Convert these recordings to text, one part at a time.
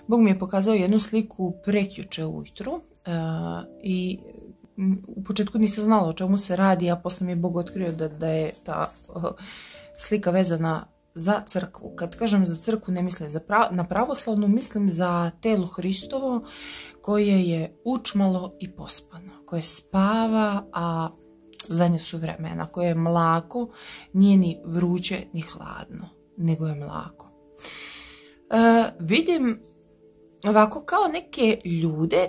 Bog mi je pokazao jednu sliku prekjuče ujutru i u početku nisam znala o čemu se radi, a poslije mi je Bog otkrio da je ta slika vezana za crkvu. Kad kažem za crkvu, ne mislim na pravoslavnu, mislim za telo Hristovo koje je učmalo i pospano, koje spava, a zadnje su vremena, koje je mlako, nije ni vruće ni hladno, nego je mlako. Vidim ovako kao neke ljude,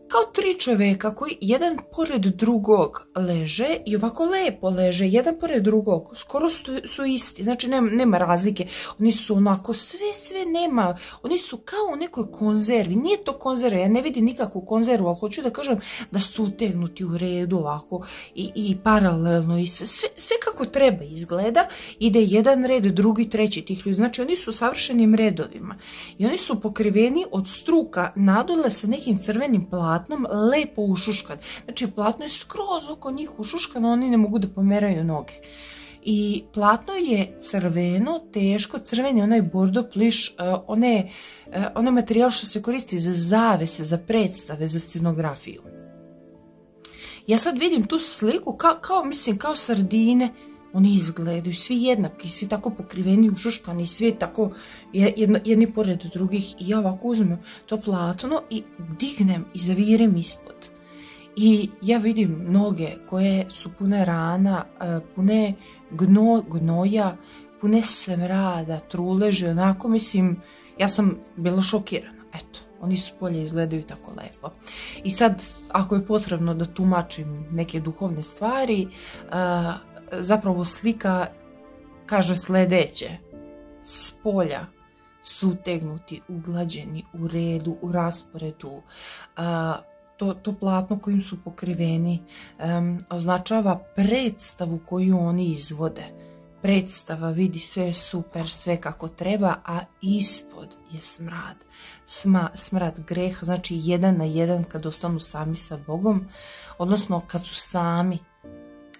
kao tri čovjeka koji jedan pored drugog leže i ovako lepo leže, jedan pored drugog, skoro su isti, znači nema razlike, oni su onako sve nema, oni su kao u nekoj konzervi, nije to konzerva, ja ne vidim nikakvu konzervu, ali hoću da kažem da su utegnuti u redu ovako i paralelno i sve kako treba izgleda, ide jedan red, drugi, treći tih ljudi, znači oni su savršenim redovima i oni su pokriveni od struka nadole sa nekim crvenim platnom, lepo ušuškan. Znači platno je skroz oko njih ušuškano, oni ne mogu da pomeraju noge. I platno je crveno, teško, crveni onaj bordo pliš, onaj materijal što se koristi za zavese, za predstave, za scenografiju. Ja sad vidim tu sliku kao sardine, oni izgledaju svi jednaki, svi tako pokriveni, ušuškani, svi tako jedni pored drugih i ja ovako uzmem to platno i dignem i zavirem ispod. I ja vidim noge koje su pune rana, pune gnoja, pune smrada, truleže, onako mislim, ja sam bila šokirana, eto. Oni s polja izgledaju tako lepo. I sad, ako je potrebno da tumačim neke duhovne stvari, zapravo slika kaže sledeće: s polja su utegnuti, uglađeni, u redu, u rasporedu. To platno kojim su pokriveni označava predstavu koju oni izvode. Predstava, vidi, sve je super, sve kako treba, a ispod je smrad. Smrad greha, znači jedan na jedan kad ostanu sami sa Bogom, odnosno kad su sami.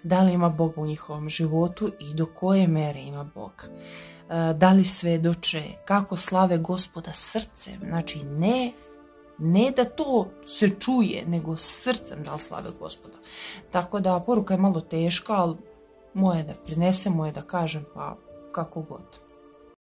Da li ima Boga u njihovom životu i do koje mere ima Bog. Da li svedoče, kako slave Gospoda srcem, znači ne da to se čuje, nego srcem da li slave Gospoda. Tako da poruka je malo teška, ali moje da prinesem, moje da kažem, pa kako god.